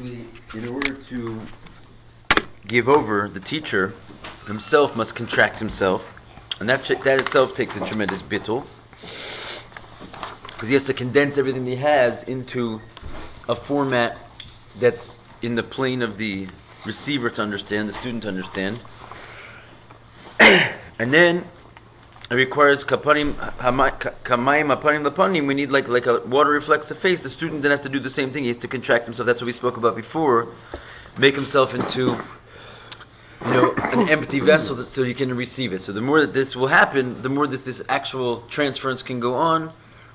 basically, in order to give over, the teacher himself must contract himself, and that itself takes a tremendous bitul, because he has to condense everything he has into a format that's in the plane of the receiver to understand, the student to understand. And then it requires kamayim apanim lapanim. We need like a water reflects the face. The student then has to do the same thing. He has to contract himself. That's what we spoke about before. Make himself into, an empty vessel so you can receive it. So the more that this will happen, the more this actual transference can go on,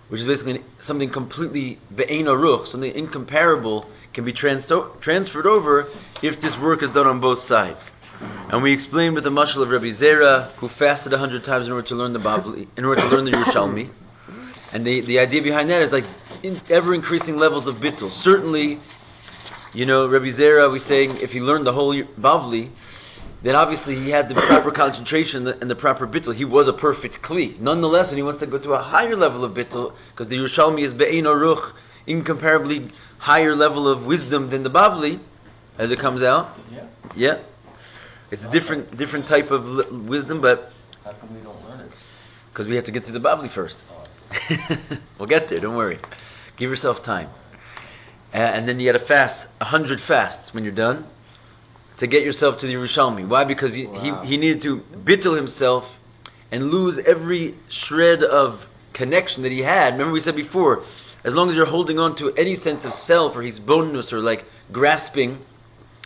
which is basically something completely be'ein aruch, something incomparable can be transferred over if this work is done on both sides. And we explained with the mashal of Rabbi Zera, who fasted 100 times in order to learn the Bavli, in order to learn the Yerushalmi. And the idea behind that is like ever increasing levels of bitul. Certainly, Rabbi Zera, we saying if he learned the whole Bavli, then obviously he had the proper concentration and the proper bitul. He was a perfect kli. Nonetheless, when he wants to go to a higher level of bitul, because the Yerushalmi is be'ein aruch, incomparably higher level of wisdom than the Bavli, as it comes out. Yeah. It's a different type of wisdom, but how come we don't learn it? Because we have to get to the Bavli first. We'll get there. Don't worry. Give yourself time, and then you got to fast 100 fasts when you're done to get yourself to the Yerushalmi. Why? Because he needed to bittul himself and lose every shred of connection that he had. Remember we said before, as long as you're holding on to any sense of self or his bonus or like grasping,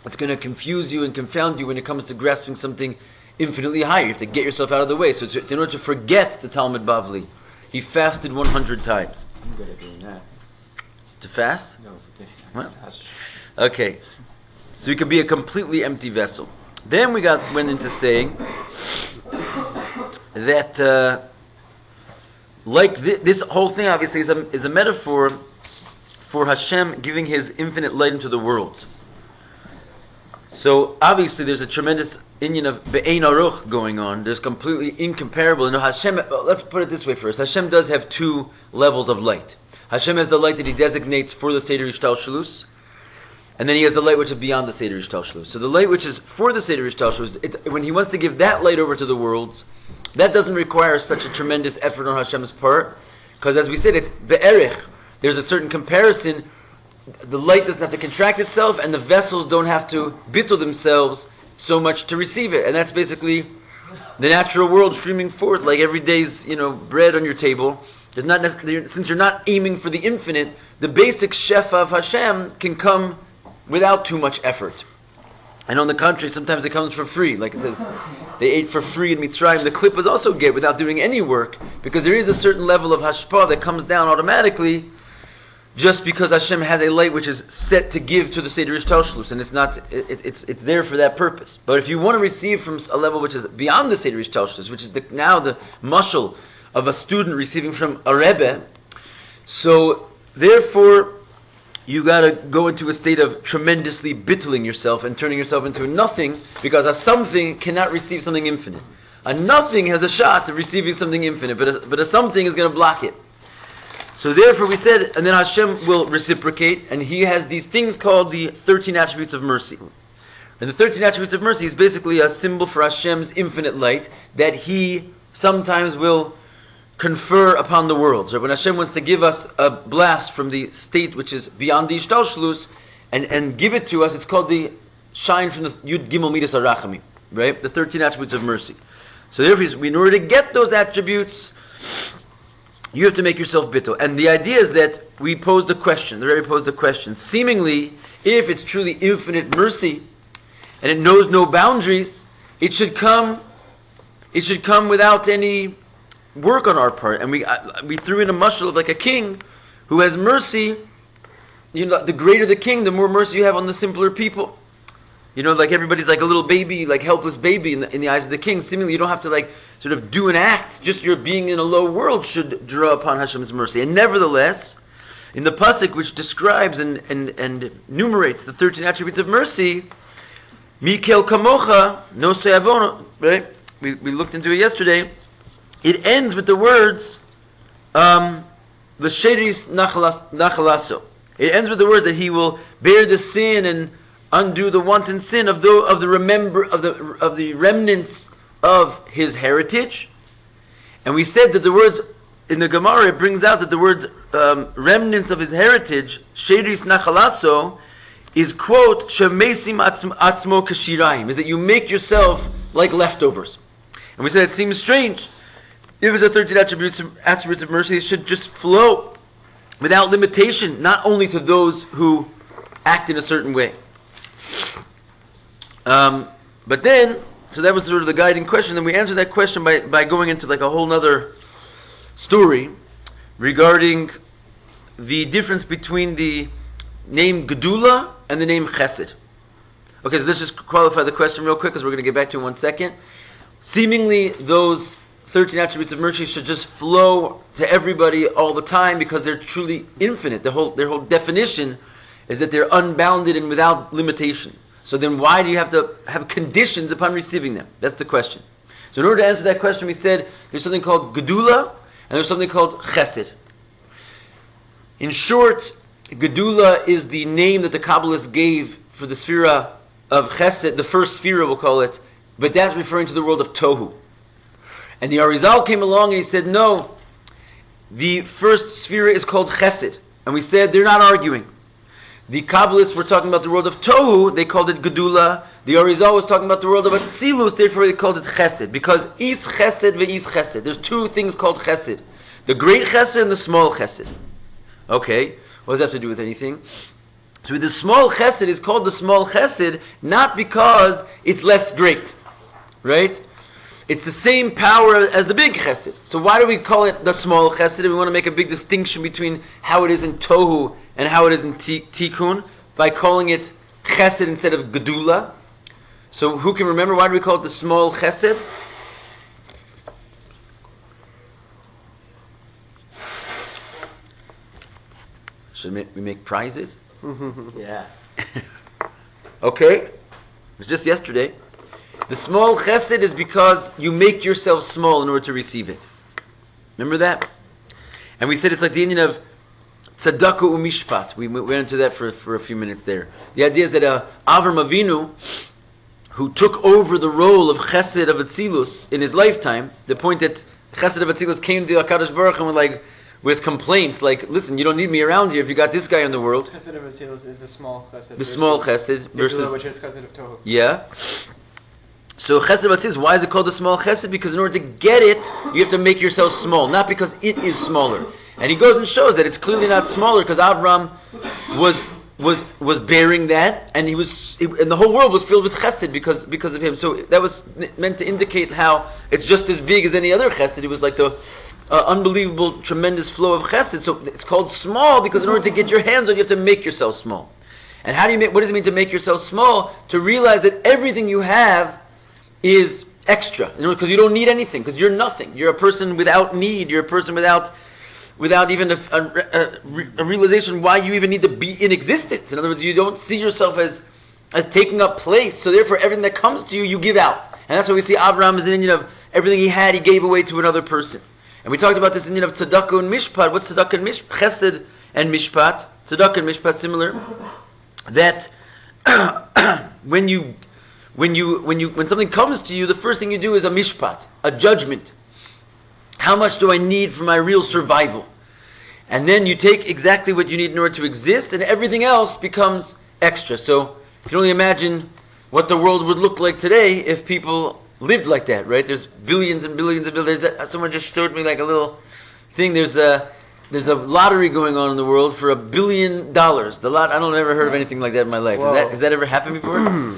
it's going to confuse you and confound you when it comes to grasping something infinitely higher. You have to get yourself out of the way. So in order to forget the Talmud Bavli, he fasted 100 times. I'm good at doing that. To fast? No, What? Okay. So you could be a completely empty vessel. Then we went into saying that this whole thing obviously is a metaphor for Hashem giving His infinite light into the world. So obviously there's a tremendous inyan of be'ein aruch going on. There's completely incomparable. Hashem. Let's put it this way first. Hashem does have two levels of light. Hashem has the light that He designates for the Seder Yishtalshelus, and then He has the light which is beyond the Seder Yishtalshelus. So the light which is for the Seder Yishtalshelus, when He wants to give that light over to the worlds, that doesn't require such a tremendous effort on Hashem's part, because as we said, it's be'erich. There's a certain comparison. The light doesn't have to contract itself, and the vessels don't have to bitul themselves so much to receive it. And that's basically the natural world streaming forth, like every day's bread on your table. There's not necessarily, since you're not aiming for the infinite, the basic shefa of Hashem can come without too much effort. And on the contrary, sometimes it comes for free. Like it says, they ate for free in Mitzrayim. The clip was also get without doing any work, because there is a certain level of hashpah that comes down automatically, just because Hashem has a light which is set to give to the Seder Yishtalshelus, and it's there for that purpose. But if you want to receive from a level which is beyond the Seder Yishtalshelus, which is now the mashal of a student receiving from a Rebbe, so therefore you got to go into a state of tremendously bittling yourself and turning yourself into a nothing, because a something cannot receive something infinite. A nothing has a shot of receiving something infinite, but a something is going to block it. So therefore we said, and then Hashem will reciprocate, and He has these things called the 13 attributes of mercy. And the 13 attributes of mercy is basically a symbol for Hashem's infinite light that He sometimes will confer upon the world. So when Hashem wants to give us a blast from the state which is beyond the Ishtalshelus and give it to us, it's called the shine from the Yud Gimel Midas HaRachamim, right? The 13 attributes of mercy. So therefore, in order to get those attributes, you have to make yourself bittul. And the idea is that we posed a question, the Rabbi posed a question. Seemingly, if it's truly infinite mercy, and it knows no boundaries, it should come without any work on our part. And we threw in a mashal of like a king who has mercy. The greater the king, the more mercy you have on the simpler people. Like everybody's like a little baby, like helpless baby in the eyes of the king. Seemingly, you don't have to like sort of do an act. Just your being in a low world should draw upon Hashem's mercy. And nevertheless, in the pasuk which describes and enumerates the 13 attributes of mercy, Mikel Kamocha no se'avono, right? We looked into it yesterday. It ends with the words, L'sheris nachalaso. It ends with the words that he will bear the sin and undo the wanton sin of the remnants of his heritage. And we said that the words in the Gemara, it brings out that the words remnants of his heritage, Sheiris Nachalaso, is, quote, Shemesim Atzmo Kashiraim, is that you make yourself like leftovers. And we said it seems strange. If it's a 13 attributes of mercy, it should just flow without limitation, not only to those who act in a certain way. But then, so that was sort of the guiding question. Then we answered that question by going into like a whole nother story regarding the difference between the name Gedula and the name Chesed. Okay, so let's just qualify the question real quick because we're going to get back to it in 1 second. Seemingly, those 13 attributes of mercy should just flow to everybody all the time because they're truly infinite. Their whole definition is that they're unbounded and without limitation. So then why do you have to have conditions upon receiving them? That's the question. So in order to answer that question, we said there's something called Gedula and there's something called Chesed. In short, Gedula is the name that the Kabbalists gave for the Sphira of Chesed, the first Sphira we'll call it, but that's referring to the world of Tohu. And the Arizal came along and he said, no, the first Sphira is called Chesed. And we said they're not arguing. The Kabbalists were talking about the world of Tohu, they called it Gedula. The Arizal was talking about the world of Atzilus, therefore they called it Chesed. Because Is Chesed ve'Is Chesed. There's two things called Chesed. The great Chesed and the small Chesed. Okay, what does that have to do with anything? So the small Chesed is called the small Chesed not because it's less great. Right? It's the same power as the big Chesed. So why do we call it the small Chesed? We want to make a big distinction between how it is in Tohu and how it is in Tikkun by calling it Chesed instead of Gedula. So who can remember why do we call it the small Chesed? Should we make prizes? Yeah. Okay. It was just yesterday. The small Chesed is because you make yourself small in order to receive it. Remember that? And we said it's like the Indian of tzedakah u'mishpat. We went into that for a few minutes there. The idea is that Avram Avinu, who took over the role of Chesed of Atzilus in his lifetime, the point that Chesed of Atzilus came to HaKadosh Baruch Hu and with complaints like, listen, you don't need me around here if you got this guy in the world. Chesed of Atzilus is the small Chesed. The small Chesed versus... which is Chesed of Tohu. Yeah. So Chesed of Atzilus, why is it called the small Chesed? Because in order to get it, you have to make yourself small, not because it is smaller. And he goes and shows that it's clearly not smaller because Avram was bearing that, and and the whole world was filled with Chesed because of him. So that was meant to indicate how it's just as big as any other Chesed. It was like the unbelievable, tremendous flow of Chesed. So it's called small because in order to get your hands on it, you have to make yourself small. And what does it mean to make yourself small? To realize that everything you have is extra. Because you don't need anything, because you're nothing. You're a person without need. You're a person without even a realization why you even need to be in existence. In other words, you don't see yourself as taking up place. So therefore, everything that comes to you, you give out. And that's why we see Abraham as an Indian of everything he had, he gave away to another person. And we talked about this Indian of tzedakah and mishpat. What's tzedakah and mishpat? Chesed and mishpat. Tzedakah and mishpat similar. That when something comes to you, the first thing you do is a mishpat, a judgment. How much do I need for my real survival? And then you take exactly what you need in order to exist, and everything else becomes extra. So you can only imagine what the world would look like today if people lived like that, right? There's billions and billions and billions. Someone just showed me like a little thing. There's a lottery going on in the world for $1 billion. I don't ever heard of anything like that in my life. Has that ever happened before?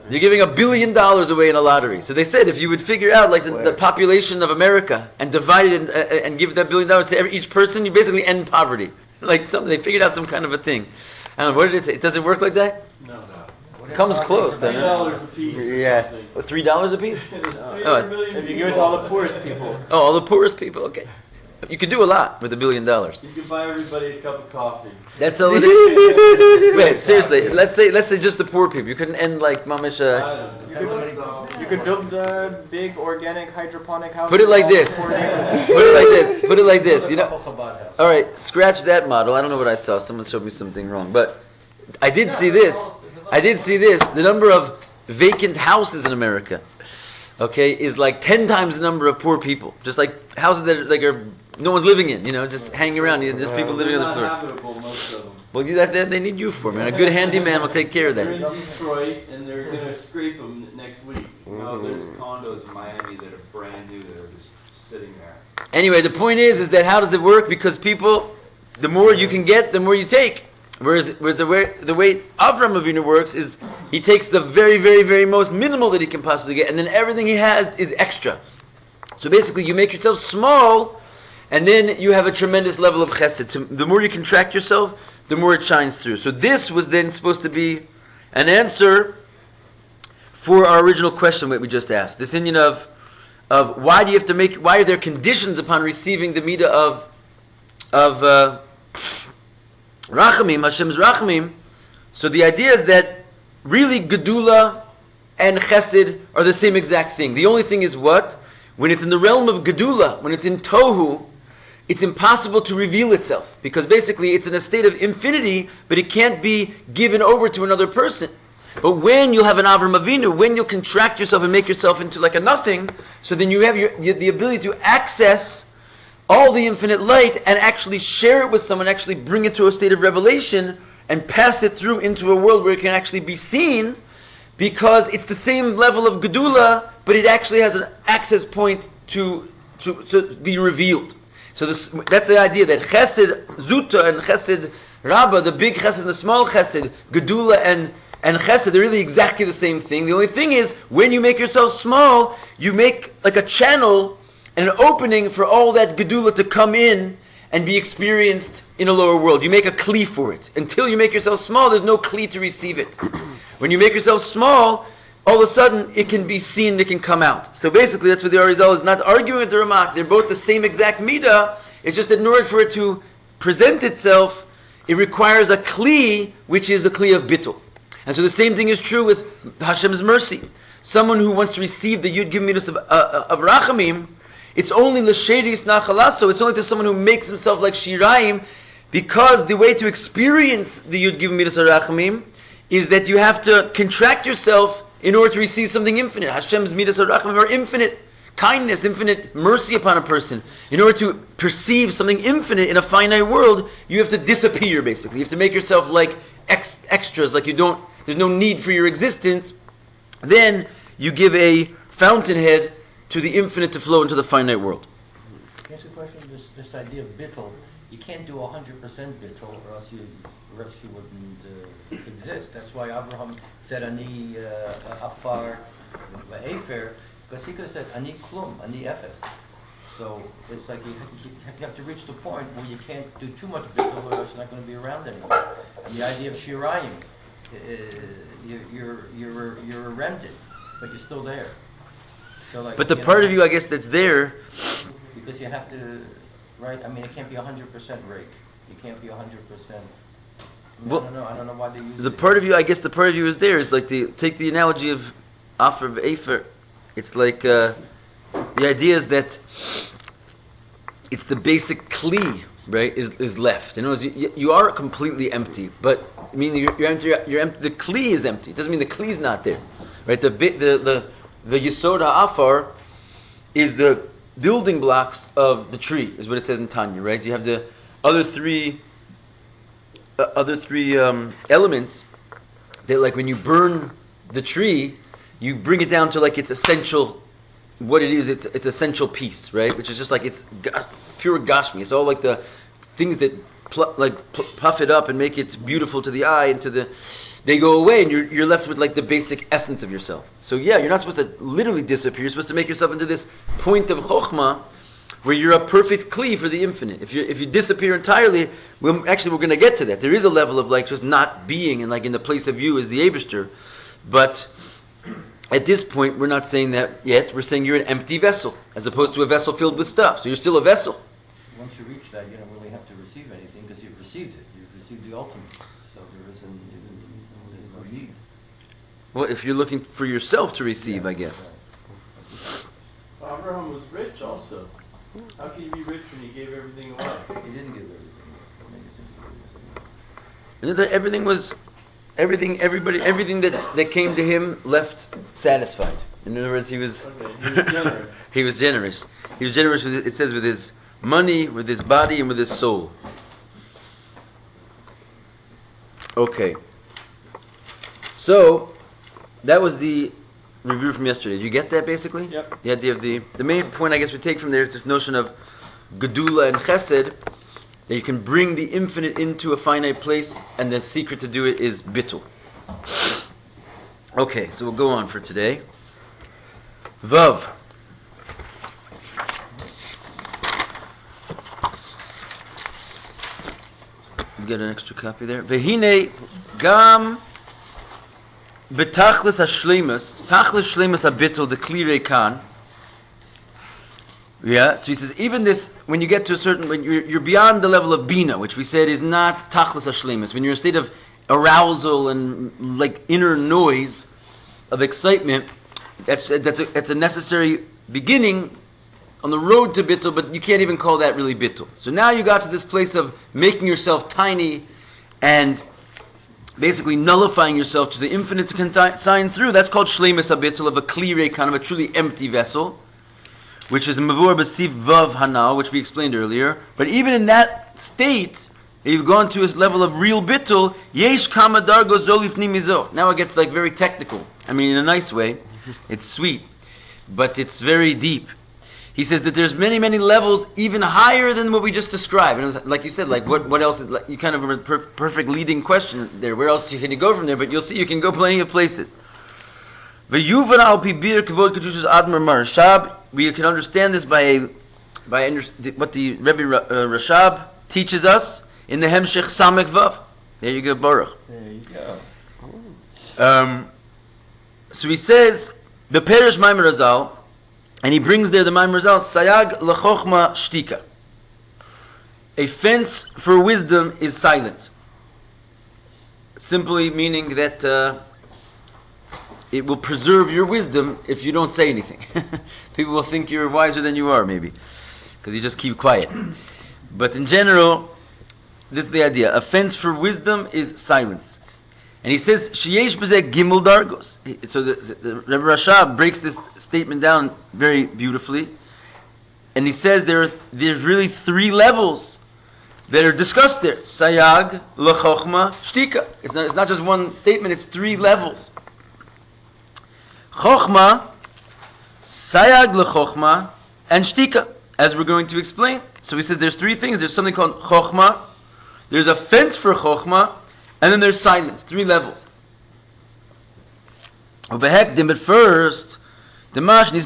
They're giving $1 billion away in a lottery. So they said if you would figure out like the population of America and divide it and give that $1 billion to each person, you basically end poverty. Like they figured out some kind of a thing. I don't know, what did it say? Does it work like that? No. Comes close, then. $3 a piece. Yes. $3 a piece? If you give it to all the poorest people. Oh, all the poorest people. Okay. You could do a lot with $1 billion. You can buy everybody a cup of coffee. That's all it is. Wait, seriously. Let's say just the poor people. You couldn't end like mamish. You could build big organic hydroponic houses. Put it like this. Put it like this. You know. All right, scratch that model. I don't know what I saw. Someone showed me something wrong, but I did see this. The number of vacant houses in America, okay, is like 10 times the number of poor people. Just like houses that are no one's living in. You know, just hanging around. There's people living on the floor. Habitable, most of them. Well, that they need you for, man. A good handyman will take care of They're that. in Detroit, and they're going to scrape them next week. You know, there's condos in Miami that are brand new that are just sitting there. Anyway, the point is that how does it work? Because people, the more you can get, the more you take. Whereas the way Avram Avinu works is he takes the very, very, very most minimal that he can possibly get, and then everything he has is extra. So basically, you make yourself small, and then you have a tremendous level of chesed. So the more you contract yourself, the more it shines through. So this was then supposed to be an answer for our original question that we just asked. This Indian of why do you have to why are there conditions upon receiving the midah of Rachamim, Hashem's Rachamim? So the idea is that really Gedula and Chesed are the same exact thing. The only thing is what? When it's in the realm of Gedula, when it's in Tohu, it's impossible to reveal itself. Because basically it's in a state of infinity, but it can't be given over to another person. But when you'll have an Avram Avinu, when you'll contract yourself and make yourself into like a nothing, so then you have the ability to access all the infinite light and actually share it with someone, actually bring it to a state of revelation and pass it through into a world where it can actually be seen, because it's the same level of Gedula, but it actually has an access point to be revealed. So that's the idea that Chesed Zuta and Chesed Rabbah, the big Chesed and the small Chesed, Gedula and Chesed, they're really exactly the same thing. The only thing is, when you make yourself small, you make like a channel and an opening for all that Gedula to come in and be experienced in a lower world. You make a kli for it. Until you make yourself small, there's no kli to receive it. When you make yourself small, all of a sudden it can be seen, it can come out. So basically that's what the Arizal is not arguing with the Ramak. They're both the same exact midah. It's just that in order for it to present itself, it requires a kli, which is the kli of bitul. And so the same thing is true with Hashem's mercy. Someone who wants to receive the Yud Gimel Midas of Rachamim, it's only l'shedis nachalaso. It's only to someone who makes himself like Shiraim, because the way to experience the Yud Gimel Midas of Rachamim is that you have to contract yourself in order to receive something infinite. Hashem's Midas of Rachamim are infinite kindness, infinite mercy upon a person. In order to perceive something infinite in a finite world, you have to disappear, basically. You have to make yourself like extras, like there's no need for your existence. Then you give a fountainhead to the infinite to flow into the finite world. Here's a question, this idea of bitul. You can't do 100% bitul, or else you wouldn't exist. That's why Abraham said ani afar va'efer, because he could have said ani klum, ani efes. So it's like you have to reach the point where you can't do too much bitul, or else you're not going to be around anymore. And the idea of shirayim, you're a remnant, but you're still there. So like, but the part of you, I guess, that's there, because you have to, right? I mean, it can't be 100% rake. You can't be 100%. Well, I don't know why they use the part of you, I guess, the part of you is there. Is like take the analogy of Afer v'Efer. It's like the idea is that it's the basic kli, right? Is left. In other words, you are completely empty, but I mean you're empty. You're empty. The kli is empty. It doesn't mean the kli is not there, right? The Yesod ha'afar is the building blocks of the tree, is what it says in Tanya, right? You have the other three elements that, like, when you burn the tree, you bring it down to like its essential, what it is, its essential piece, right? Which is just like it's pure gashmi. It's all like the things that puff it up and make it beautiful to the eye and they go away, and you're left with like the basic essence of yourself. So yeah, you're not supposed to literally disappear. You're supposed to make yourself into this point of chochmah where you're a perfect kli for the infinite. If you disappear entirely, we're going to get to that. There is a level of like just not being, and like in the place of you is the Eibishter. But at this point, we're not saying that yet. We're saying you're an empty vessel, as opposed to a vessel filled with stuff. So you're still a vessel. Once you reach that, you don't really have to receive anything, because you've received it. You've received the ultimate. So there's no need. Well, if you're looking for yourself to receive, I guess. Abraham was rich also. How can you be rich when you gave everything away? He didn't give everything. And that everything was, everything that came to him left satisfied. In other words, he was generous. he was generous. He was generous with, it says, with his money, with his body, and with his soul. Okay. So, that was the review from yesterday. Did you get that, basically? Yep. The idea of the main point, I guess, we take from there is this notion of Gedula and Chesed, that you can bring the infinite into a finite place, and the secret to do it is bitul. Okay, so we'll go on for today. Vav. You get an extra copy there. Vehine gam betachlis hashleimus, tachlis shleimus habitul the klirei kan. Yeah, so he says, even this, when you get to a certain, when you're beyond the level of bina, which we said is not tachlis hashleimus, when you're in a state of arousal and like inner noise of excitement, that's a necessary beginning on the road to bittul, but you can't even call that really bittul. So now you got to this place of making yourself tiny and basically nullifying yourself to the infinite to consign through. That's called shleimus habittul, of a klirei, kind of a truly empty vessel, which is mavur b'siv vav hanal, which we explained earlier. But even in that state, you've gone to a level of real bittul. Yesh kama dargo zolifni mizo. Now it gets like very technical. I mean, in a nice way. It's sweet, but it's very deep. He says that there's many, many levels even higher than what we just described. And it was, like you said, like what else is, like, you kind of have a perfect leading question there. Where else can you go from there? But you'll see you can go plenty of places. We can understand this by what the Rabbi Rashab teaches us in the Hemshech Samek Vav. There you go, Baruch. There you go. So he says, the Perish Maimer Razal, and he brings there the Maimer Razal, Sayag lechochma shtika. A fence for wisdom is silence. Simply meaning that it will preserve your wisdom if you don't say anything. People will think you're wiser than you are, maybe, because you just keep quiet. But in general, this is the idea. A fence for wisdom is silence. And he says, Sheyesh b'zeh gimel dargos. So the Rabbi Rashab breaks this statement down very beautifully. And he says there's really three levels that are discussed there. Sayag, lechochma, shtika. It's not just one statement, it's three levels. Chochma, sayag lechochma, and shtika, as we're going to explain. So he says there's three things. There's something called chochma, there's a fence for chochma, and then there's silence. Three levels. But first, and we're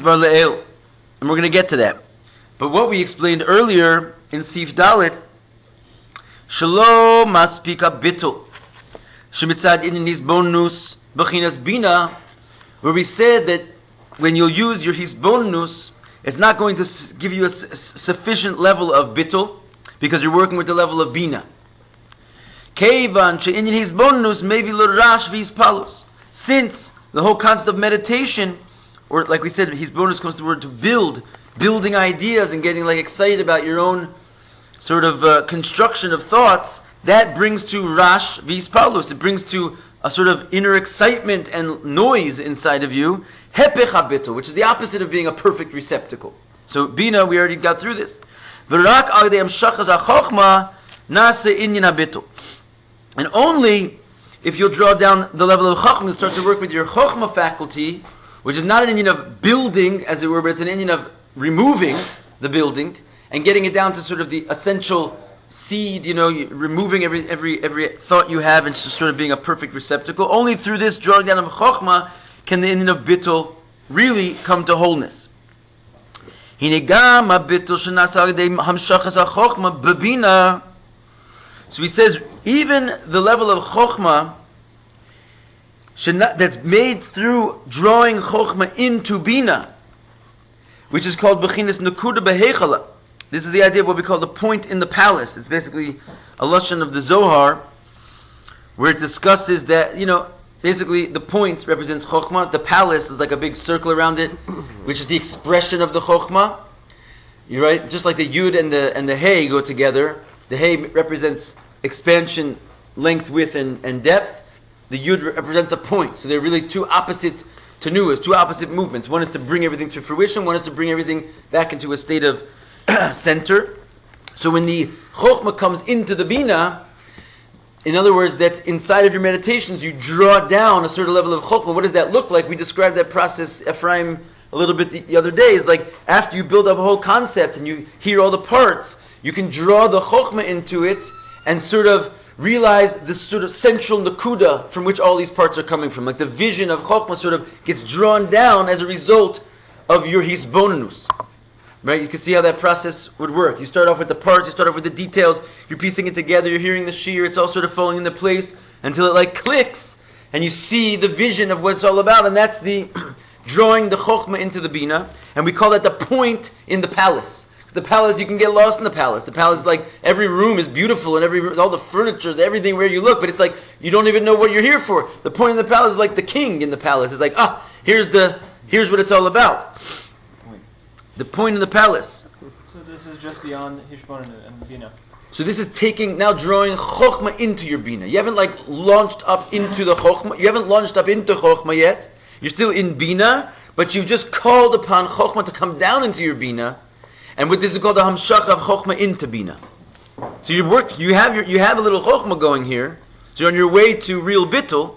going to get to that. But what we explained earlier in Sif Dalit, Shalom maspika bitul, shemitzad in hisbonus b'chinas bina, where we said that when you'll use your hisbonus, it's not going to give you a sufficient level of bitul, because you're working with the level of bina. Kevan she'inyan hisbonus maybe l'rash v'hispalus. Since the whole concept of meditation, or like we said, hisbonus comes to the word to building ideas and getting like excited about your own sort of construction of thoughts, that brings to rash v'hispalus. It brings to a sort of inner excitement and noise inside of you, hepech habitul, which is the opposite of being a perfect receptacle. So bina, we already got through this. V'rak agdei hamshachas hachochma nase inyan habitul. And only if you'll draw down the level of chochmah and start to work with your chochmah faculty, which is not an Indian of building, as it were, but it's an Indian of removing the building and getting it down to sort of the essential seed, removing every thought you have and just sort of being a perfect receptacle. Only through this drawing down of chochmah can the Indian of bitul really come to wholeness. So he says, even the level of chochmah that's made through drawing chochmah into bina, which is called bechinas nekuda behechala. This is the idea of what we call the point in the palace. It's basically a lashon of the Zohar, where it discusses that, basically the point represents chochmah. The palace is like a big circle around it, which is the expression of the chochmah. You're right. Just like the yud and the hey go together. The hey represents expansion, length, width, and depth. The yud represents a point. So they're really two opposite tenuas, two opposite movements. One is to bring everything to fruition. One is to bring everything back into a state of center. So when the chochmah comes into the bina, in other words, that inside of your meditations you draw down a certain level of chochmah. What does that look like? We described that process, Ephraim, a little bit the other day. Is like after you build up a whole concept and you hear all the parts, you can draw the chochmah into it and sort of realize the sort of central nakuda from which all these parts are coming from. Like the vision of chochmah sort of gets drawn down as a result of your hisbonenus. Right? You can see how that process would work. You start off with the parts, you start off with the details, you're piecing it together, you're hearing the shear, it's all sort of falling into place until it like clicks and you see the vision of what it's all about, and that's the drawing the chochmah into the bina, and we call that the point in the palace. The palace, you can get lost in the palace. The palace is like, every room is beautiful and all the furniture, everything where you look, but it's like, you don't even know what you're here for. The point in the palace is like the king in the palace. It's like, here's what it's all about. The point in the palace. So this is just beyond Hishbon and Bina. So this is now drawing chochmah into your bina. You haven't like launched up into the chochmah. You haven't launched up into chochmah yet. You're still in bina, but you've just called upon chochmah to come down into your bina. And what this is called the hamshach of chochmah into bina. So you have a little chochmah going here. So you're on your way to real bitul,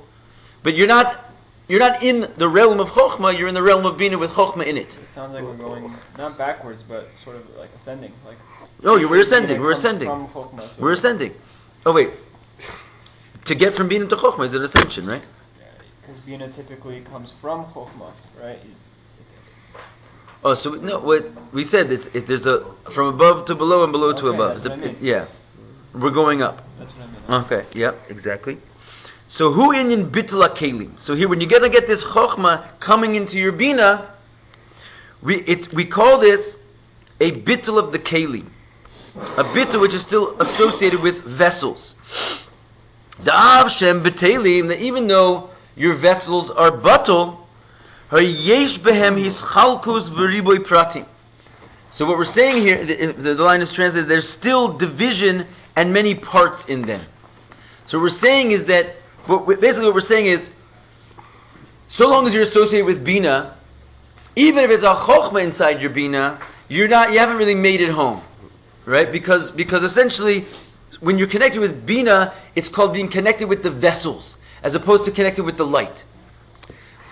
but you're not in the realm of chochmah. You're in the realm of bina with chochmah in it. It sounds like we're going not backwards, but sort of like ascending. Like we're ascending. We're ascending. From chochmah, so we're ascending. Oh wait, to get from bina to chochmah is an ascension, right? Because bina typically comes from chochmah, right? Oh, so no. What we said is there's a from above to below and below to above. That's what I mean. Yeah, we're going up. That's what I mean. Okay. Yep. Exactly. So who inyan bitul kelim? So here, when you're gonna get this chochmah coming into your bina, we call this a bitul of the kelim, a bitul which is still associated with vessels. Da'av shem b'telim, that even though your vessels are batul, yesh behem hischalkus v'riboy pratim. So what we're saying here, the line is translated, there's still division and many parts in them. So what we're saying is that, basically what we're saying is, so long as you're associated with bina, even if it's a chochmah inside your bina, you haven't really made it home, right? Because essentially, when you're connected with bina, it's called being connected with the vessels, as opposed to connected with the light.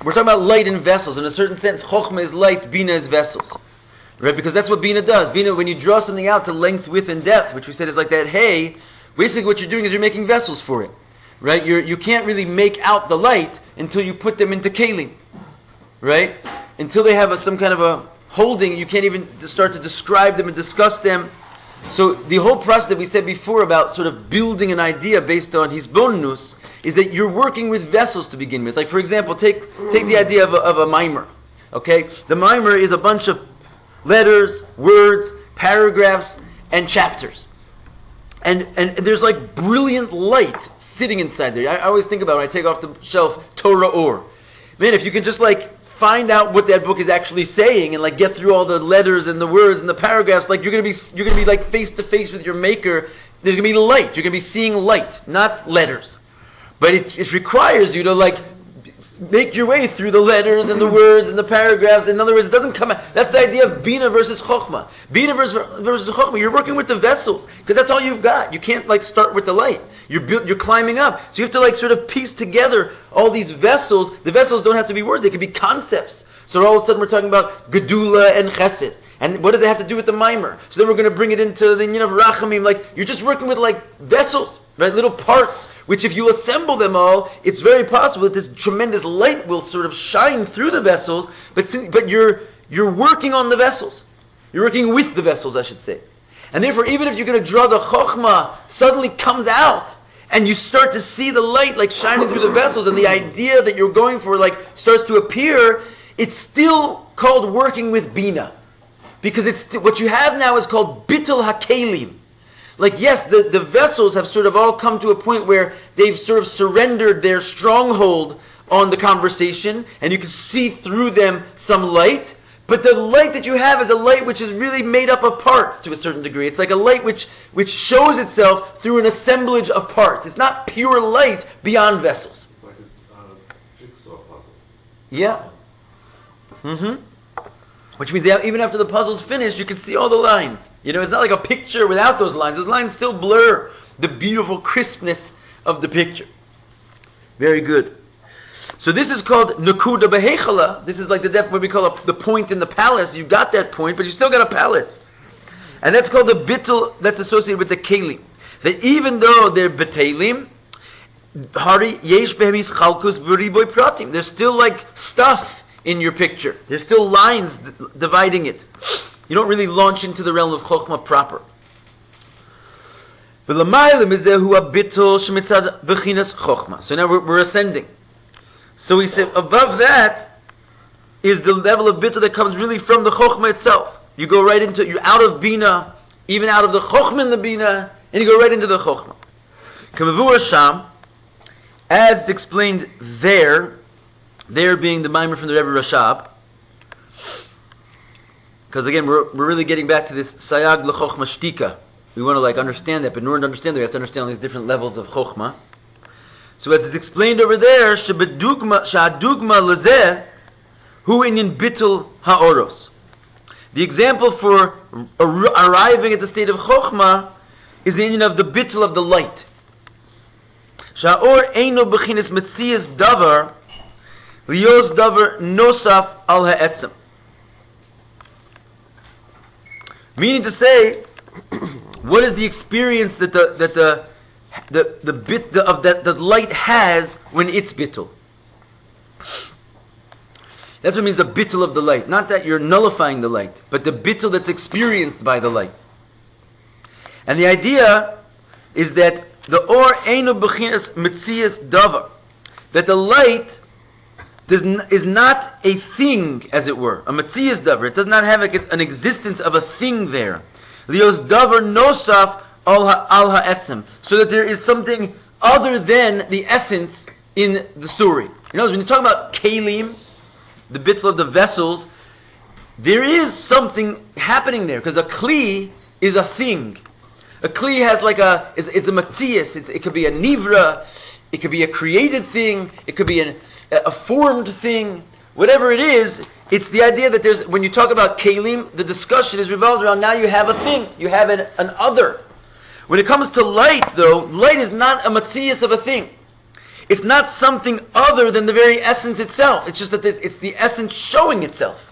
We're talking about light and vessels. In a certain sense, chochmah is light, bina is vessels. Right? Because that's what bina does. Bina, when you draw something out to length, width, and depth, which we said is like that hey, basically what you're doing is you're making vessels for it. Right? You can't really make out the light until you put them into kelim. Right? Until they have some kind of a holding, you can't even start to describe them and discuss them. So the whole process that we said before about sort of building an idea based on hisbonenus is that you're working with vessels to begin with. Like for example, take the idea of a mimer. Okay? The mimer is a bunch of letters, words, paragraphs, and chapters. And there's like brilliant light sitting inside there. I always think about when I take off the shelf Torah Or. Man, if you can just like find out what that book is actually saying and like get through all the letters and the words and the paragraphs, like you're gonna be like face to face with your maker. There's gonna be light. You're gonna be seeing light, not letters. But it requires you to like make your way through the letters and the words and the paragraphs. In other words, it doesn't come out. That's the idea of bina versus chochmah. Bina versus chochmah. You're working with the vessels because that's all you've got. You can't like start with the light. You're climbing up. So you have to like sort of piece together all these vessels. The vessels don't have to be words. They can be concepts. So all of a sudden we're talking about gedula and chesed. And what does it have to do with the mimer? So then we're going to bring it into the of rachamim. Like you're just working with like vessels, right? Little parts, which if you assemble them all, it's very possible that this tremendous light will sort of shine through the vessels. But you're working on the vessels. You're working with the vessels, I should say. And therefore, even if you're going to draw the chochmah, suddenly comes out, and you start to see the light like shining through the vessels, and the idea that you're going for like starts to appear. It's still called working with bina. Because what you have now is called bitul hakelim. Like yes, the vessels have sort of all come to a point where they've sort of surrendered their stronghold on the conversation, and you can see through them some light. But the light that you have is a light which is really made up of parts to a certain degree. It's like a light which shows itself through an assemblage of parts. It's not pure light beyond vessels. It's like a jigsaw puzzle. Yeah. Which means that even after the puzzle's finished, you can see all the lines. You know, it's not like a picture without those lines. Those lines still blur the beautiful crispness of the picture. Very good. So this is called Nakuda Behechala. This is like what we call the point in the palace. You've got that point, but you still got a palace. And that's called the bitul that's associated with the kelim. That even though they're betelim, hari yesh behemis chalkus v'riboy pratim. There's still like stuff in your picture. There's still lines dividing it. You don't really launch into the realm of chochmah proper. So now we're ascending. So he said above that is the level of bitul that comes really from the chochmah itself. You go right into, you're out of bina, even out of the chochmah in the bina, and you go right into the chochmah. Kamavur Sham, as it's explained there being the mimer from the Rebbe Rashab, because again we're really getting back to this sayag l'chochmah shtika. We want to understand that, but in order to understand that, we have to understand all these different levels of chochmah. So as it's explained over there, sha'adugma lezeh hu inyan bitul ha'oros. The example for arriving at the state of chochmah is the inyan of the bitul of the light. Sha'or eino b'chinas metzias davar lios davar nosaf al ha'etzem. Meaning to say, what is the experience that the light has when it's bitul? That's what means the bitul of the light. Not that you're nullifying the light, but the bitul that's experienced by the light. And the idea is that the or einu b'chinas metzias davar, that the light is not a thing, as it were, a metzias davar. It does not have an existence of a thing there. Lios davar nosaf al ha'etzem, so that there is something other than the essence in the story. You know, when you talk about kalim, the bitul of the vessels, there is something happening there, because a kli is a thing. A kli has it's a matzias. It could be a nivra, it could be a created thing, it could be a formed thing. Whatever it is, it's the idea that when you talk about kalim, the discussion is revolved around now you have a thing, you have an other. When it comes to light, though, light is not a matzias of a thing. It's not something other than the very essence itself. It's just that it's the essence showing itself.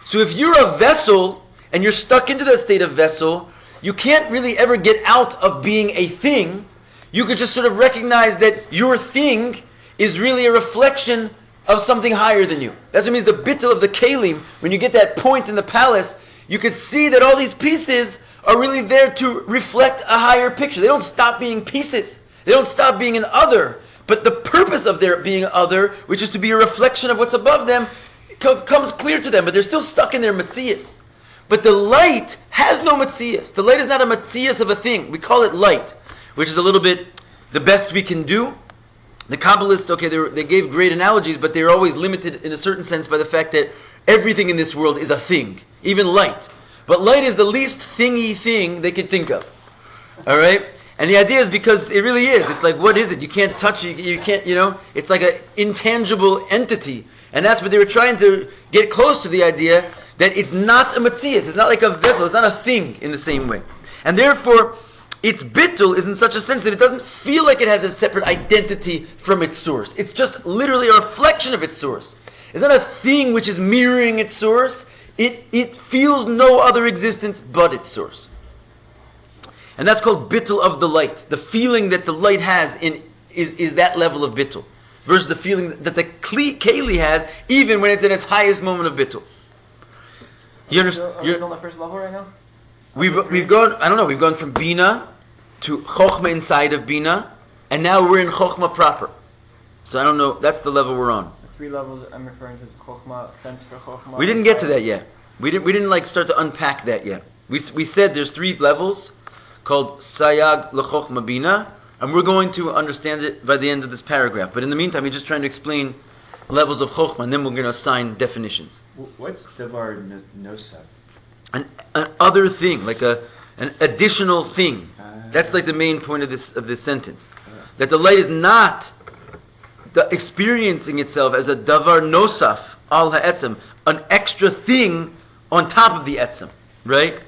So if you're a vessel and you're stuck into the state of vessel, you can't really ever get out of being a thing. You could just sort of recognize that your thing is really a reflection of something higher than you. That's what means the bitul of the kalim. When you get that point in the palace, you could see that all these pieces are really there to reflect a higher picture. They don't stop being pieces. They don't stop being an other. But the purpose of their being other, which is to be a reflection of what's above them, comes clear to them. But they're still stuck in their matzias. But the light has no matzias. The light is not a matzias of a thing. We call it light, which is a little bit the best we can do. The Kabbalists, they gave great analogies, but they're always limited in a certain sense by the fact that everything in this world is a thing, even light. But light is the least thingy thing they could think of. All right? And the idea is because it really is. It's like, what is it? You can't touch it. You can't, it's like an intangible entity. And that's what they were trying to get close to, the idea that it's not a matzias. It's not like a vessel. It's not a thing in the same way. And therefore, its bitul is in such a sense that it doesn't feel like it has a separate identity from its source. It's just literally a reflection of its source. It's not a thing which is mirroring its source. It feels no other existence but its source. And that's called bitul of the light. The feeling that the light has is that level of bitul, versus the feeling that the keli has, even when it's in its highest moment of bitul. You understand? Are we still on the first level right now? We've gone from bina to chochmah inside of bina, and now we're in chochmah proper. So I don't know. That's the level we're on. The 3 levels I'm referring to: chochmah, fence for chochmah. We didn't get to that yet. We didn't start to unpack that yet. We said there's 3 levels called sayag l'chochmah bina, and we're going to understand it by the end of this paragraph. But in the meantime, we're just trying to explain levels of chochmah, and then we're going to assign definitions. What's davar nosaf? An other thing, like an additional thing. That's like the main point of this sentence. That the light is not experiencing itself as a davar nosaf al ha'etzem, an extra thing on top of the etzem, right?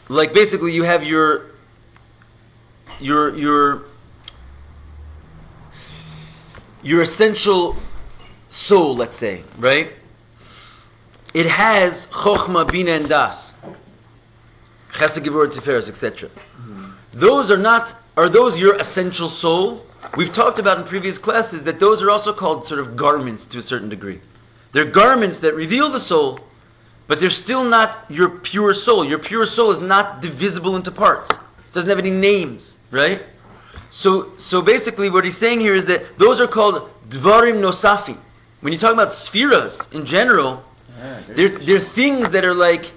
Like basically you have your essential soul, let's say, right? It has chochmah, bina, and das, chesed, gevurah, tiferes, etc. Those are those your essential soul? We've talked about in previous classes that those are also called sort of garments to a certain degree. They're garments that reveal the soul, but they're still not your pure soul. Your pure soul is not divisible into parts. It doesn't have any names, right? So basically what he's saying here is that those are called dvarim nosafim. When you talk about spheras in general, they're things that are like,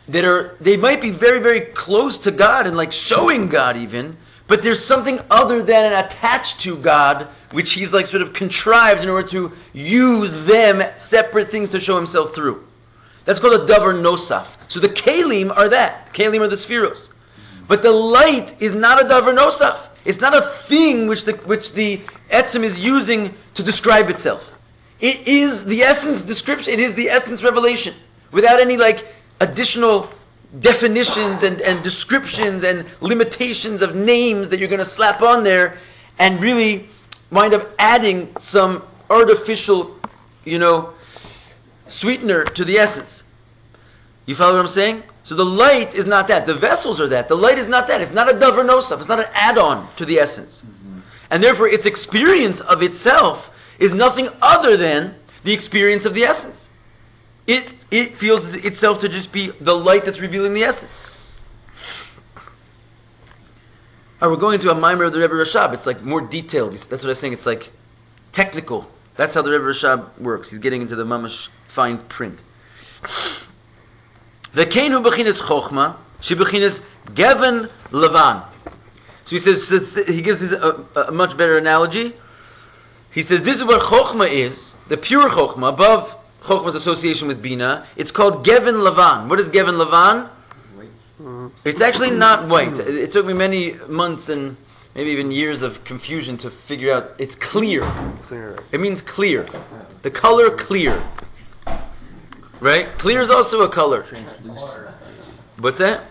they might be very, very close to God and like showing God even, but there's something other than and attached to God, which he's like sort of contrived in order to use them, separate things to show himself through. That's called a davar nosaf. So the kelim are that. Kelim are the spheros. But the light is not a davar nosaf. It's not a thing which the etzem is using to describe itself. It is the essence description. It is the essence revelation, without any like additional definitions and descriptions and limitations of names that you're going to slap on there, and really wind up adding some artificial, sweetener to the essence. You follow what I'm saying? So the light is not that. The vessels are that. The light is not that. It's not a davar nosaf. It's not an add-on to the essence. And therefore its experience of itself is nothing other than the experience of the essence. It feels itself to just be the light that's revealing the essence. We're going to a mimer of the Rebbe Rashab. It's like more detailed. That's what I was saying. It's like technical. That's how the Rebbe Rashab works. He's getting into the mamash fine print. The kain hu bechinas chochmah, she bechinas geven levan. So he says, he gives a much better analogy. He says this is what chochmah is, the pure chochmah, above chochmah's association with bina. It's called geven levan. What is geven levan? It's actually not white. It took me many months and maybe even years of confusion to figure out. It's clear. It's clear. It means clear. The color clear. Right? Clear is also a color. What's that?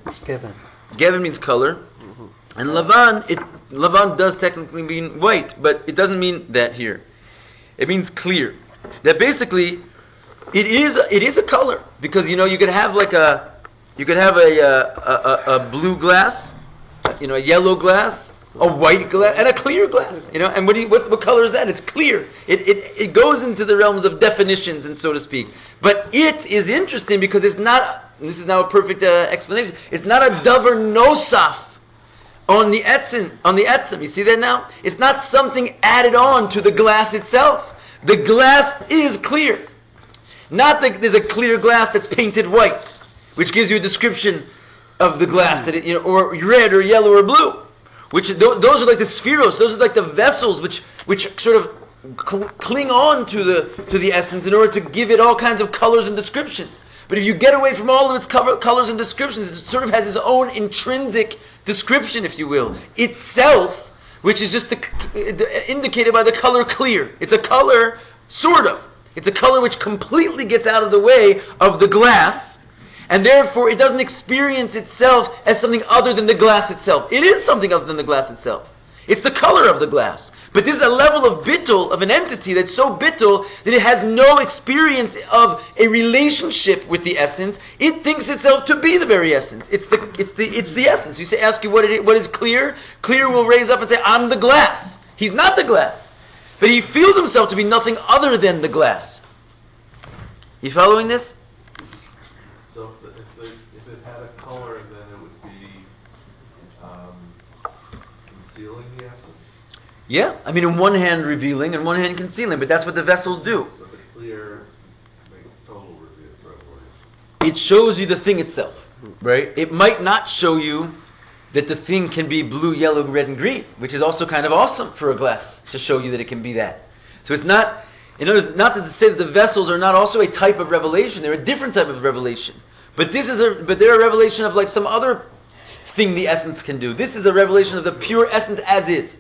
It's given. Gevin means color. And Lavan does technically mean white, but it doesn't mean that here. It means clear. That basically it is a color, because you could have a blue glass, a yellow glass, a white glass, and a clear glass. And what color is that? It's clear. It goes into the realms of definitions, and so to speak. But it is interesting because it's not. This is now a perfect explanation. It's not a davar nosaf on the etzem. You see that now? It's not something added on to the glass itself. The glass is clear. Not that there's a clear glass that's painted white, which gives you a description of the glass that or red or yellow or blue. Which those are like the spheros. Those are like the vessels which sort of cling on to the essence in order to give it all kinds of colors and descriptions. But if you get away from all of its colors and descriptions, it sort of has its own intrinsic description, if you will, itself, which is just indicated by the color clear. It's a color, sort of. It's a color which completely gets out of the way of the glass, and therefore it doesn't experience itself as something other than the glass itself. It is something other than the glass itself. It's the color of the glass. But this is a level of bitul, of an entity that's so bitul that it has no experience of a relationship with the essence. It thinks itself to be the very essence. It's the essence. You ask you what is clear. Clear will raise up and say, "I'm the glass." He's not the glass, but he feels himself to be nothing other than the glass. You following this? So if it had a color, then it would be concealing the essence? Yeah, I mean, in one hand revealing, and one hand concealing, but that's what the vessels do. But the clear makes total revelation. It shows you the thing itself, right? It might not show you that the thing can be blue, yellow, red, and green, which is also kind of awesome for a glass to show you that it can be that. So it's not In other words, not to say that the vessels are not also a type of revelation; they're a different type of revelation. But they're a revelation of like some other thing the essence can do. This is a revelation of the pure essence as is.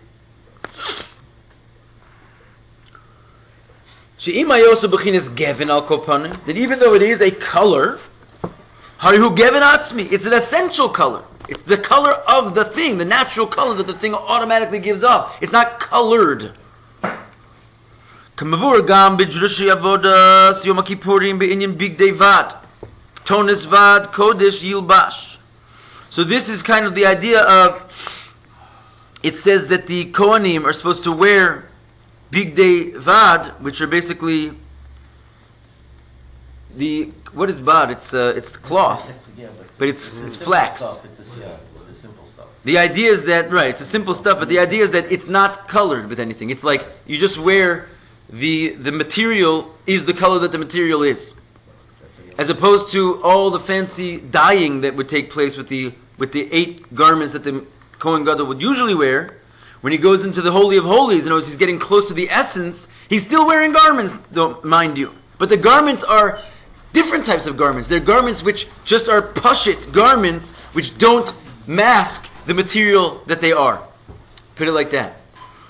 That even though it is a color, it's an essential color. It's the color of the thing, the natural color that the thing automatically gives off. It's not colored. So this is kind of the idea of, it says that the Kohanim are supposed to wear bigdei vad, which are basically what is bad? It's cloth, but it's flax. It's a simple stuff. The idea is that, right, it's a simple stuff, but the idea is that it's not colored with anything. It's like you just wear the material is the color that the material is, as opposed to all the fancy dyeing that would take place with the 8 garments that the Kohen Gadol would usually wear. When he goes into the Holy of Holies, and he's getting close to the essence, he's still wearing garments, don't mind you. But the garments are different types of garments. They're garments which just are pashit garments, which don't mask the material that they are. Put it like that.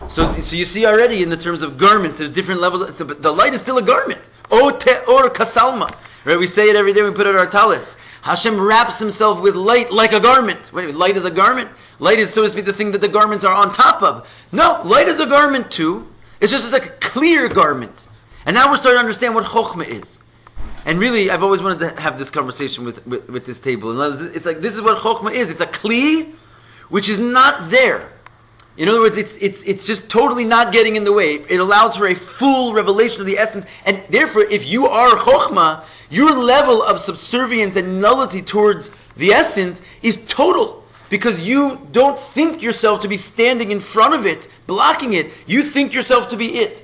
So you see already in the terms of garments, there's different levels. So the light is still a garment. O te'or kasalma. Right? We say it every day. We put it on our talis. Hashem wraps himself with light like a garment. Wait a minute, light is a garment? Light is, so to speak, the thing that the garments are on top of. No, light is a garment too. It's just like a clear garment. And now we're starting to understand what chochmah is. And really, I've always wanted to have this conversation with this table. And it's like, this is what chochmah is. It's a kli which is not there. In other words, it's just totally not getting in the way. It allows for a full revelation of the essence. And therefore, if you are chochmah, your level of subservience and nullity towards the essence is total. Because you don't think yourself to be standing in front of it, blocking it. You think yourself to be it.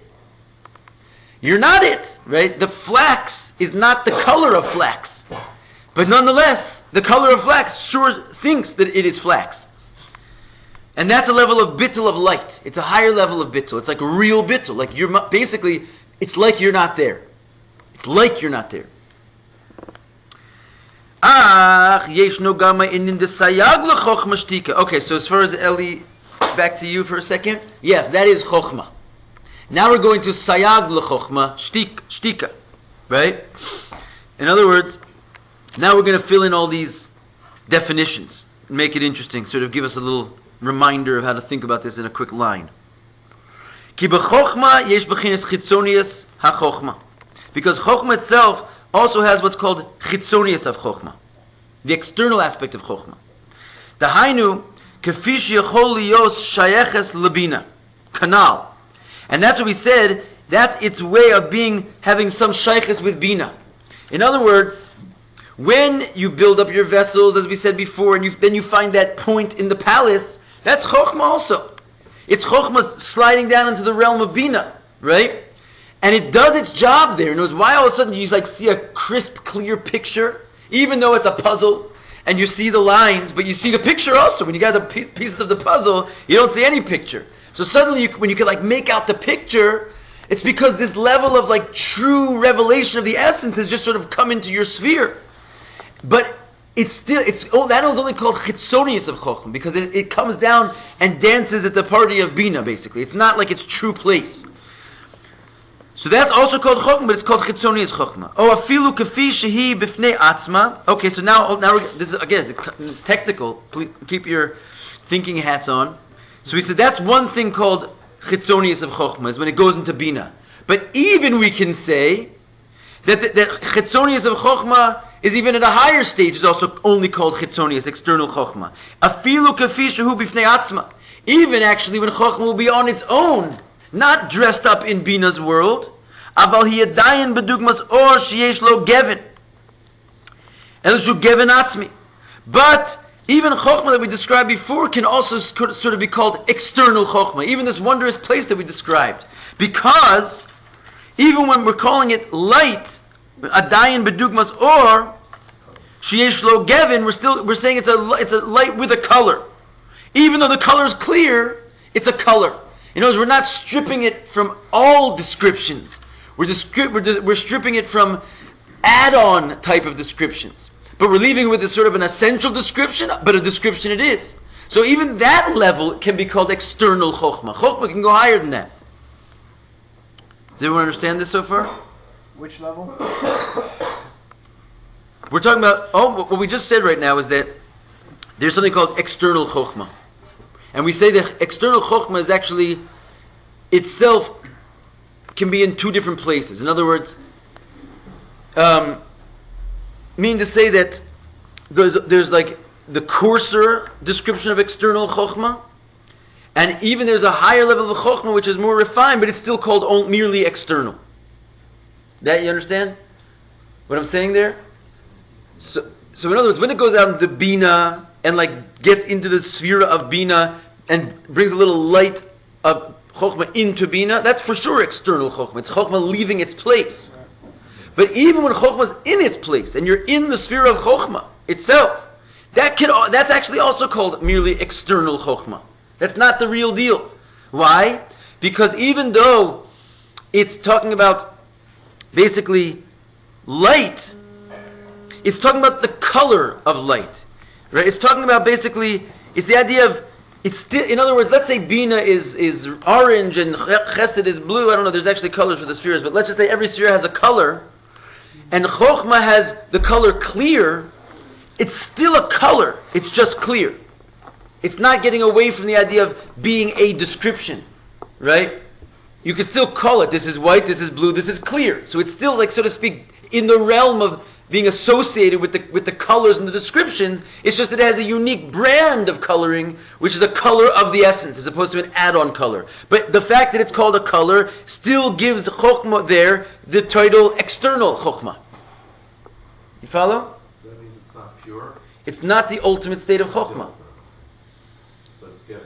You're not it, right? The flax is not the color of flax. But nonetheless, the color of flax sure thinks that it is flax. And that's a level of bitul of light. It's a higher level of bitul. It's like real bitul. Like you're basically, it's like you're not there. It's like you're not there. Okay, so as far as Eli, back to you for a second. Yes, that is chochmah. Now we're going to sayag l'chochmah shtika, right? In other words, now we're going to fill in all these definitions, make it interesting, sort of give us a little reminder of how to think about this in a quick line. Ki b'chochmah yesh b'chinas chitzonius ha-chochmah. Because chochmah itself also has what's called chitzonius of chochmah, the external aspect of chochmah. Dahainu, kefi sheyachol liyos shayeches lebina, kanal. And that's what we said, that's its way of having some shaykhs with bina. In other words, when you build up your vessels, as we said before, and then you find that point in the palace, that's chokhmah also. It's chokhmah sliding down into the realm of bina, right? And it does its job there. And it was why all of a sudden you see a crisp, clear picture, even though it's a puzzle, and you see the lines, but you see the picture also. When you got the pieces of the puzzle, you don't see any picture. So suddenly, when you can make out the picture, it's because this level of true revelation of the essence has just sort of come into your sphere. But that is only called chitzonius of chochmah, because it comes down and dances at the party of bina. Basically, it's not like its true place. So that's also called chochmah, but it's called chitzonius chochmah. Oh, afilu kafi shehi b'fnei atzma. Okay, so now this is again it's technical. Please keep your thinking hats on. So we said that's one thing called chitzonius of chochmah, is when it goes into bina. But even we can say that chitzonius of chochmah is even at a higher stage, is also only called chitzonius, external chochmah. Afilu kafi shehu b'fnei atzma. Even actually when chochmah will be on its own, not dressed up in bina's world. Aval hi yadayin bedugmas or sheyesh lo gevin. Elishu gevin atzmi. But even chokhmah that we described before can also sort of be called external chokhmah. Even this wondrous place that we described. Because even when we're calling it light, adayin bedugmas or sheyesh lo gevin, we're saying it's a light with a color. Even though the color is clear, it's a color. In other words, we're not stripping it from all descriptions. We're stripping it from add-on type of descriptions. But we're leaving it with a sort of an essential description, but a description it is. So even that level can be called external chochmah. Chochmah can go higher than that. Does everyone understand this so far? Which level? We're talking about, what we just said right now is that there's something called external chochmah. And we say that external chochmah is actually itself can be in two different places. In other words, meaning to say that there's like the coarser description of external chochmah, and even there's a higher level of chochmah which is more refined, but it's still called merely external. That you understand what I'm saying there? So in other words, when it goes out into Bina and like gets into the sphere of Bina and brings a little light of chochmah into Bina, that's for sure external chochmah. It's chochmah leaving its place. But even when chochmah is in its place and you're in the sphere of chochmah itself, that's actually also called merely external chochmah. That's not the real deal. Why? Because even though it's talking about basically light, it's talking about the color of light, right? It's talking about basically, it's the idea of, it's still, in other words, let's say Bina is orange and Chesed is blue. I don't know, there's actually colors for the spheres, but let's just say every sphere has a color, and Chochmah has the color clear. It's still a color, it's just clear. It's not getting away from the idea of being a description, right? You can still call it, this is white, this is blue, this is clear. So it's still, like, so to speak, in the realm of being associated with the colors and the descriptions. It's just that it has a unique brand of coloring, which is a color of the essence, as opposed to an add-on color. But the fact that it's called a color still gives Chochmah there the title external Chochmah. You follow? So that means it's not pure? It's not the ultimate state of Chochmah. But it's getting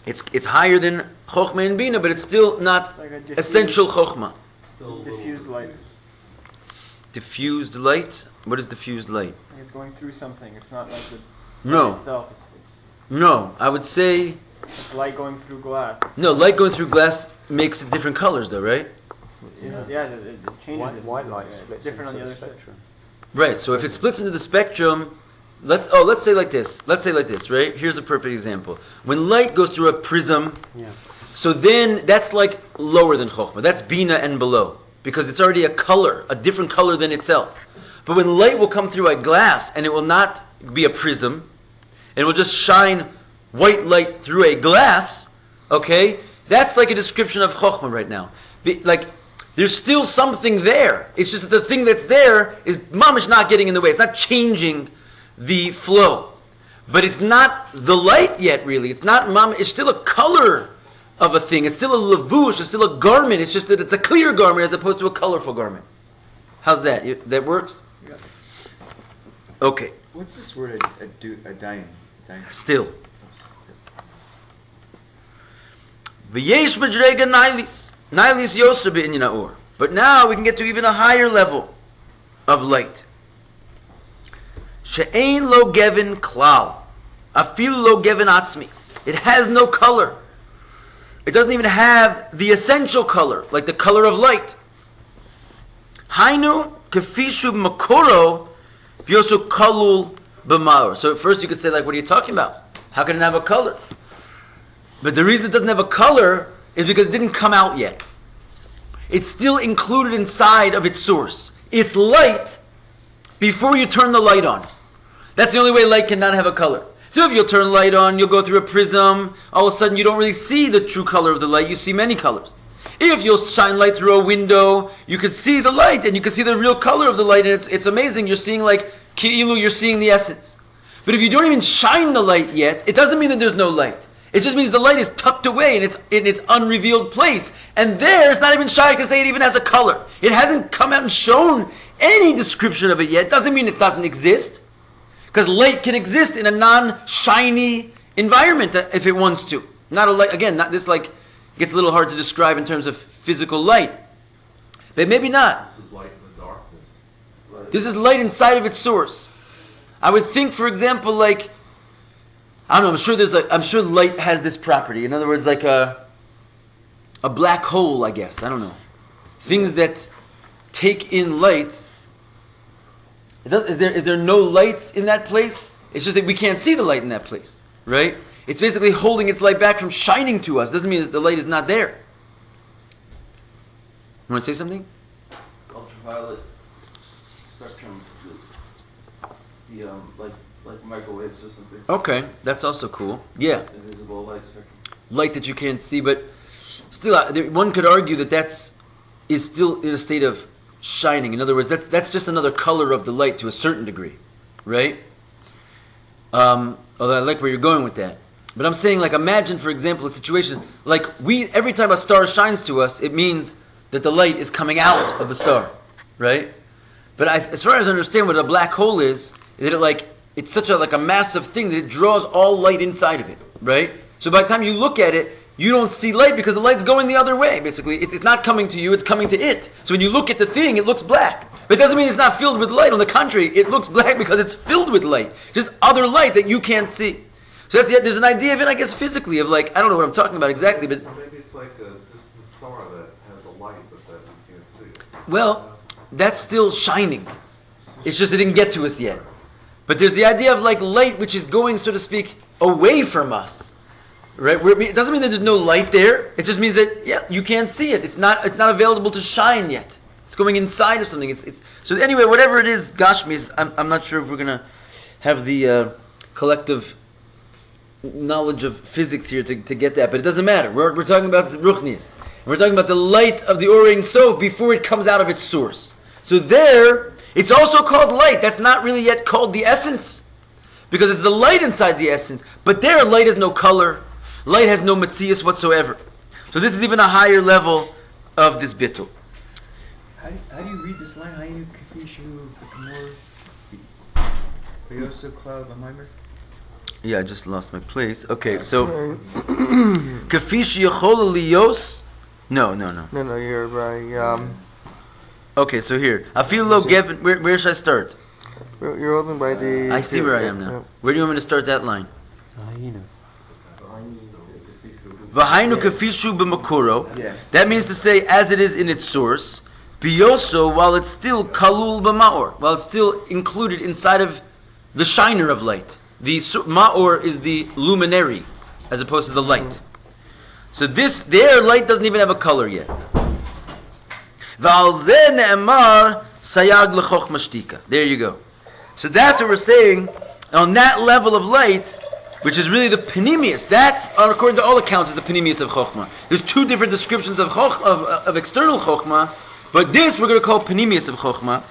there. It's higher than Chochmah and Bina, but it's still not It's like a essential Chochmah. Still a diffused little- light. Diffused light? What is diffused light? Like it's going through something. It's not like the No. light itself. No, I would say, It's light going through glass. no, light going through glass makes it different colors though, right? It changes it. White light It's splits different on into the the other side. spectrum. Right, so if it splits into the spectrum, let's say like this, right? Here's a perfect example. When light goes through a prism, Yeah. so then that's like lower than Chochmah. That's Bina and below. Because it's already a color, a different color than itself. But when light will come through a glass, and it will not be a prism, and it will just shine white light through a glass, okay? That's like a description of Chochmah right now. Like, there's still something there. It's just that the thing that's there is mamish not getting in the way. It's not changing the flow. But it's not the light yet, really. It's not mamish. It's still a color of a thing. It's still a levush. It's still a garment. It's just that it's a clear garment as opposed to a colorful garment. How's that? That works? Yeah. Okay. What's this word, a daim? Still. V'yesh b'drega nailis. Nailis yoser b'inyan ha'or. But now we can get to even a higher level of light. She'ein lo gevin klal. Afil lo gevin atzmi. It has no color. It doesn't even have the essential color, like the color of light. Hainu kefishu makoro v'yosu kalul b'maor. So at first you could say, like, what are you talking about? How can it have a color? But the reason it doesn't have a color is because it didn't come out yet. It's still included inside of its source. It's light before you turn the light on. That's the only way light cannot have a color. So if you'll turn light on, you'll go through a prism, all of a sudden you don't really see the true color of the light, you see many colors. If you'll shine light through a window, you can see the light and you can see the real color of the light, and it's amazing. You're seeing like ki'ilu, you're seeing the essence. But if you don't even shine the light yet, it doesn't mean that there's no light. It just means the light is tucked away in its unrevealed place. And there, it's not even shy to say it even has a color. It hasn't come out and shown any description of it yet. It doesn't mean it doesn't exist. Because light can exist in a non-shiny environment if it wants to. Not a light, again, not this, like, gets a little hard to describe in terms of physical light. But maybe not. This is light in the darkness. This is light inside of its source. I would think, for example, like, I don't know, I'm sure light has this property. In other words, like a black hole, I guess. I don't know. things that take in light. Is there no light in that place? It's just that we can't see the light in that place, right? It's basically holding its light back from shining to us. Doesn't mean that the light is not there. You want to say something? Ultraviolet spectrum, the like microwaves or something. Okay, that's also cool. Yeah, Invisible light spectrum. light that you can't see, but still, one could argue that is still in a state of shining. In other words, that's just another color of the light to a certain degree, right? Although I like where you're going with that. But I'm saying, like, imagine, for example, a situation like every time a star shines to us, it means that the light is coming out of the star, right? But as far as I understand what a black hole is that it's such a massive thing that it draws all light inside of it, right? So by the time you look at it, you don't see light because the light's going the other way, basically. It's not coming to you, it's coming to it. So when you look at the thing, it looks black. But it doesn't mean it's not filled with light. On the contrary, it looks black because it's filled with light. Just other light that you can't see. So there's an idea of it, I guess, physically, of I don't know what I'm talking about exactly, but... So maybe it's like a distant star that has a light, but that you can't see it. Well, that's still shining. It's just it didn't get to us yet. But there's the idea of light which is going, so to speak, away from us. Right? It doesn't mean that there's no light there. It just means that, you can't see it. It's not available to shine yet. It's going inside of something. So anyway, whatever it is, Gashmi, I'm not sure if we're going to have the collective knowledge of physics here to get that, but it doesn't matter. We're talking about the Ruchnius. We're talking about the light of the Or Ein Sof before it comes out of its source. So there, it's also called light. That's not really yet called the essence, because it's the light inside the essence. But there, light has no color. Light has no metzius whatsoever. So this is even a higher level of this bitul. How do you read this line? Haynu kafishu b'kamor v'yosu klal b'maimer? Yeah, I just lost my place. Okay, so kafish yachol liyos. No, you're right. Okay, so here. Afil lo gevin. Where should I start? You're holding by the... I see where I am now. Where do you want me to start that line? V'hainu kafishu b'makuro. Yeah. That means to say, as it is in its source. Biyoso, while it's still kalul b'maor, while it's still included inside of the shiner of light. The ma'or is the luminary, as opposed to the light. So their light doesn't even have a color yet. V'al zeh ne'emar sayag l'chochmah shtika. There you go. So that's what we're saying, on that level of light, which is really the panemius. That, according to all accounts, is the panemius of chochmah. There's two different descriptions of external chochmah, but this we're going to call panemius of chochmah,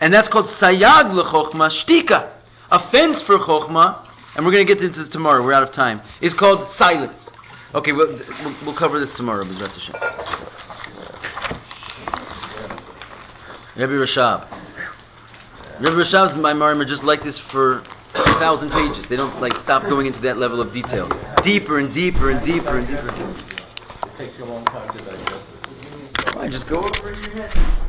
and that's called sayag l'chochmah shtika. A fence for chochmah, and we're going to get into this tomorrow, we're out of time, is called silence. Okay, we'll cover this tomorrow, B'ezrat Hashem. Rabbi Rashab. Rabbi Rashab's Maimarim are just like this for 1,000 pages. They don't stop going into that level of detail. Deeper and deeper and deeper and deeper. It takes you a long time to digest it. Why, just go over it in your head.